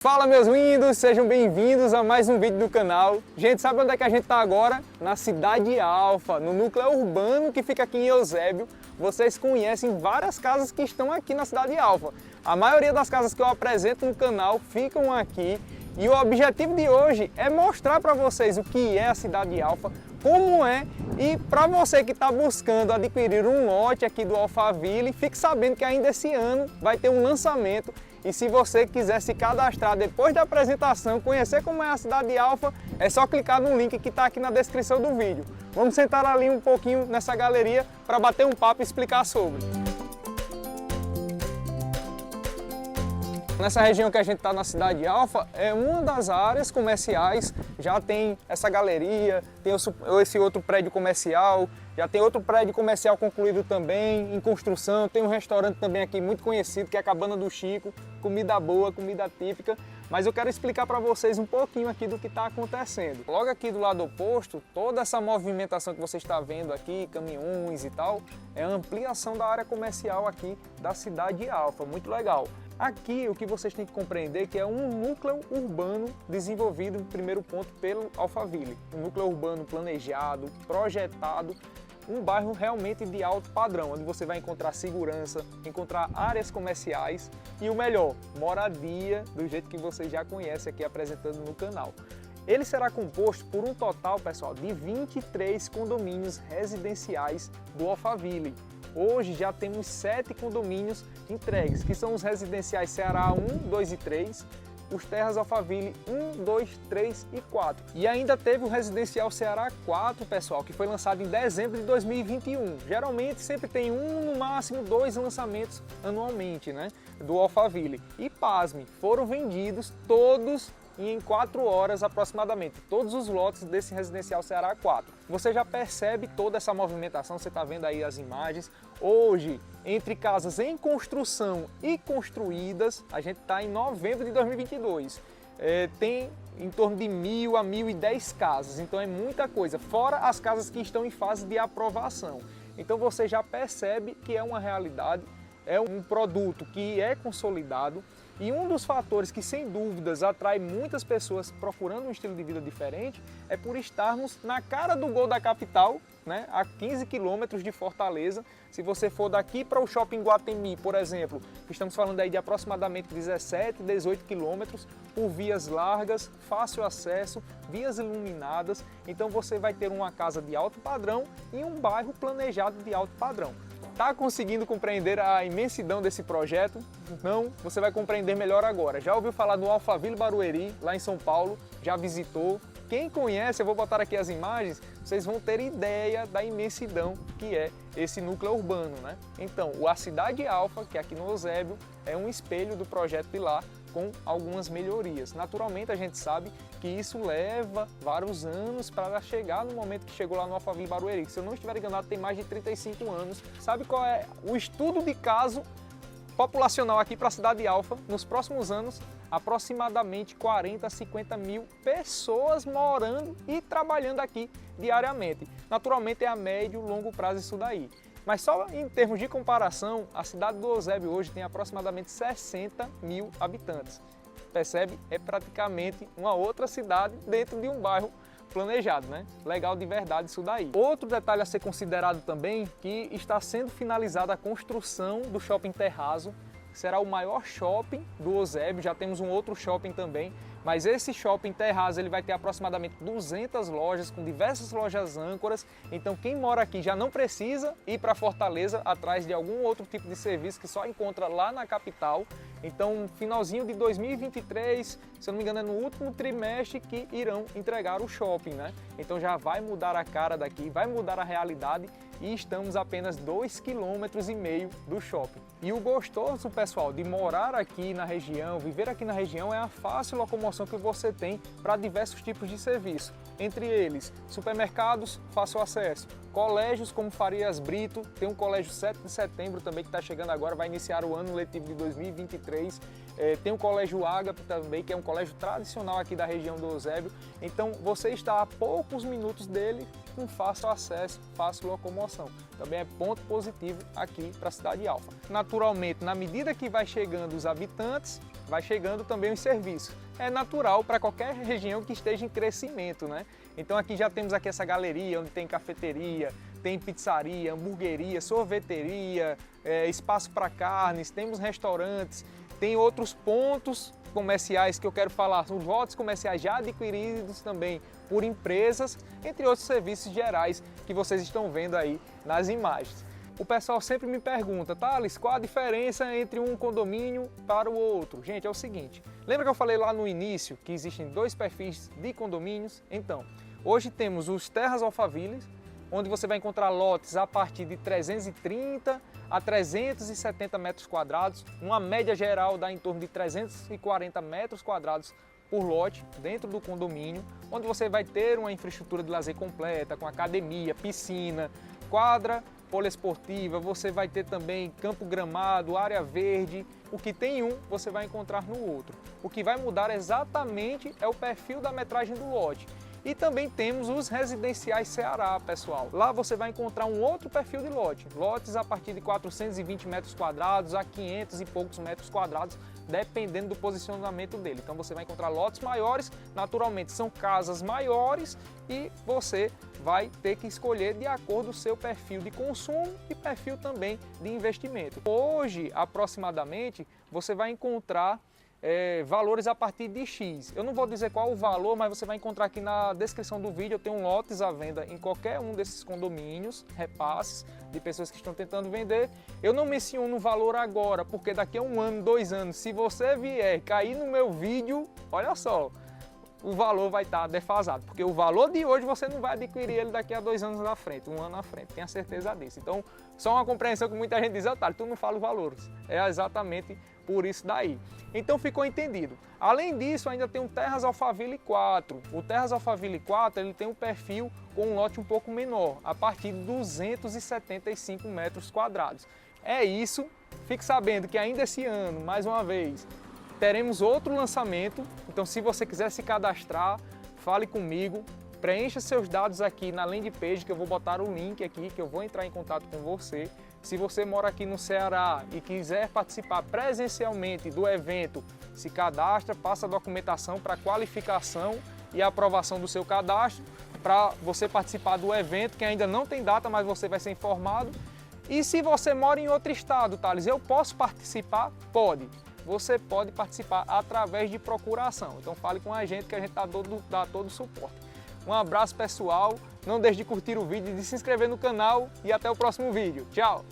Fala meus lindos, sejam bem-vindos a mais um vídeo do canal. Gente, sabe onde é que a gente está agora? Na Cidade Alfa, no núcleo urbano que fica aqui em Eusébio. Vocês conhecem várias casas que estão aqui na Cidade Alfa. A maioria das casas que eu apresento no canal ficam aqui. E o objetivo de hoje é mostrar para vocês o que é a Cidade Alfa, como é, e para você que está buscando adquirir um lote aqui do Alphaville, fique sabendo que ainda esse ano vai ter um lançamento. E se você quiser se cadastrar depois da apresentação, conhecer como é a Cidade Alfa, é só clicar no link que está aqui na descrição do vídeo. Vamos sentar ali um pouquinho nessa galeria para bater um papo e explicar sobre. Nessa região que a gente está na Cidade Alfa, é uma das áreas comerciais, já tem essa galeria, tem esse outro prédio comercial, já tem outro prédio comercial concluído também, em construção, tem um restaurante também aqui muito conhecido, que é a Cabana do Chico, comida boa, comida típica, mas eu quero explicar para vocês um pouquinho aqui do que está acontecendo. Logo aqui do lado oposto, toda essa movimentação que você está vendo aqui, caminhões e tal, é a ampliação da área comercial aqui da Cidade Alfa, muito legal. Aqui o que vocês têm que compreender é que é um núcleo urbano desenvolvido, em primeiro ponto, pelo Alphaville. Um núcleo urbano planejado, projetado, um bairro realmente de alto padrão, onde você vai encontrar segurança, encontrar áreas comerciais e o melhor, moradia, do jeito que você já conhece aqui apresentando no canal. Ele será composto por um total, pessoal, de 23 condomínios residenciais do Alphaville. Hoje já temos 7 condomínios entregues, que são os residenciais Ceará 1, 2 e 3, os Terras Alphaville 1, 2, 3 e 4. E ainda teve o residencial Ceará 4, pessoal, que foi lançado em dezembro de 2021. Geralmente sempre tem no máximo 2 lançamentos anualmente, né, do Alphaville. E pasme, foram vendidos todos em 4 horas aproximadamente, todos os lotes desse residencial Ceará 4. Você já percebe toda essa movimentação, você está vendo aí as imagens. Hoje, entre casas em construção e construídas, a gente está em novembro de 2022. Tem em torno de 1.000 a 1.010 casas, então é muita coisa, fora as casas que estão em fase de aprovação. Então você já percebe que é uma realidade, é um produto que é consolidado. E um dos fatores que, sem dúvidas, atrai muitas pessoas procurando um estilo de vida diferente é por estarmos na cara do gol da capital, né, a 15 quilômetros de Fortaleza. Se você for daqui para o Shopping Guatemi, por exemplo, estamos falando aí de aproximadamente 17, 18 quilômetros, por vias largas, fácil acesso, vias iluminadas. Então você vai ter uma casa de alto padrão e um bairro planejado de alto padrão. Está conseguindo compreender a imensidão desse projeto? Não? Você vai compreender melhor agora. Já ouviu falar do Alphaville Barueri, lá em São Paulo? Já visitou? Quem conhece, eu vou botar aqui as imagens, vocês vão ter ideia da imensidão que é esse núcleo urbano, né? Então, a Cidade Alfa, que é aqui no Eusébio, é um espelho do projeto de lá, com algumas melhorias. Naturalmente, a gente sabe que isso leva vários anos para chegar no momento que chegou lá no Alphaville Barueri, que, se eu não estiver enganado, tem mais de 35 anos. Sabe qual é o estudo de caso populacional aqui para a Cidade Alfa? Nos próximos anos, aproximadamente 40 a 50 mil pessoas morando e trabalhando aqui diariamente. Naturalmente, é a médio e longo prazo isso daí. Mas só em termos de comparação, a cidade do Eusébio hoje tem aproximadamente 60 mil habitantes. Percebe? É praticamente uma outra cidade dentro de um bairro planejado, né? Legal de verdade isso daí. Outro detalhe a ser considerado também, que está sendo finalizada a construção do Shopping Terrazo. Será o maior shopping do Eusébio, já temos um outro shopping também, mas esse Shopping Terrazo ele vai ter aproximadamente 200 lojas, com diversas lojas âncoras. Então quem mora aqui já não precisa ir para Fortaleza atrás de algum outro tipo de serviço que só encontra lá na capital. Então, finalzinho de 2023, se eu não me engano, é no último trimestre que irão entregar o shopping, né? Então já vai mudar a cara daqui, vai mudar a realidade e estamos a apenas 2,5 km do shopping. E o gostoso, pessoal, de morar aqui na região, viver aqui na região, é a fácil locomoção que você tem para diversos tipos de serviço. Entre eles, supermercados, fácil acesso. Colégios como Farias Brito, tem um colégio 7 de setembro também que está chegando agora, vai iniciar o ano letivo de 2023. Tem o colégio Ágape também, que é um colégio tradicional aqui da região do Eusébio. Então você está a poucos minutos dele, com fácil acesso, fácil locomoção. Também é ponto positivo aqui para a Cidade Alfa. Naturalmente, na medida que vai chegando os habitantes, vai chegando também os serviços. É natural para qualquer região que esteja em crescimento, né? Então aqui já temos aqui essa galeria onde tem cafeteria, tem pizzaria, hamburgueria, sorveteria, espaço para carnes, temos restaurantes, tem outros pontos comerciais que eu quero falar, são lotes comerciais já adquiridos também por empresas, entre outros serviços gerais que vocês estão vendo aí nas imagens. O pessoal sempre me pergunta, Thales, qual a diferença entre um condomínio para o outro? Gente, é o seguinte, lembra que eu falei lá no início que existem dois perfis de condomínios? Então, hoje temos os terras alfaviles, onde você vai encontrar lotes a partir de 330 a 370 metros quadrados, uma média geral dá em torno de 340 metros quadrados por lote dentro do condomínio, onde você vai ter uma infraestrutura de lazer completa, com academia, piscina, quadra poliesportiva, você vai ter também campo gramado, área verde. O que tem em um, você vai encontrar no outro. O que vai mudar exatamente é o perfil da metragem do lote. E também temos os residenciais Ceará, pessoal. Lá você vai encontrar um outro perfil de lote. Lotes a partir de 420 metros quadrados a 500 e poucos metros quadrados, dependendo do posicionamento dele. Então você vai encontrar lotes maiores, naturalmente são casas maiores e você vai ter que escolher de acordo com o seu perfil de consumo e perfil também de investimento. Hoje, aproximadamente, você vai encontrar valores a partir de X. Eu não vou dizer qual o valor, mas você vai encontrar aqui na descrição do vídeo. Eu tenho lotes à venda em qualquer um desses condomínios, repasses de pessoas que estão tentando vender. Eu não menciono o valor agora, porque daqui a 1 ano, 2 anos, se você vier cair no meu vídeo, olha só, o valor vai estar defasado, porque o valor de hoje você não vai adquirir ele daqui a 2 anos na frente, 1 ano na frente, tenha certeza disso. Então, só uma compreensão que muita gente diz, Otário, tu não fala os valores. É exatamente por isso daí. Então ficou entendido. Além disso, ainda tem o Terras Alphaville 4. O Terras Alphaville 4 ele tem um perfil com um lote um pouco menor, a partir de 275 metros quadrados. É isso, fique sabendo que ainda esse ano, mais uma vez, teremos outro lançamento. Então se você quiser se cadastrar, fale comigo, preencha seus dados aqui na landing page, que eu vou botar o link aqui, que eu vou entrar em contato com você. Se você mora aqui no Ceará e quiser participar presencialmente do evento, se cadastra, passa a documentação para qualificação e aprovação do seu cadastro, para você participar do evento, que ainda não tem data, mas você vai ser informado. E se você mora em outro estado, Thales, eu posso participar? Pode. Você pode participar através de procuração. Então fale com a gente que a gente dá todo o suporte. Um abraço pessoal, não deixe de curtir o vídeo, de se inscrever no canal e até o próximo vídeo. Tchau!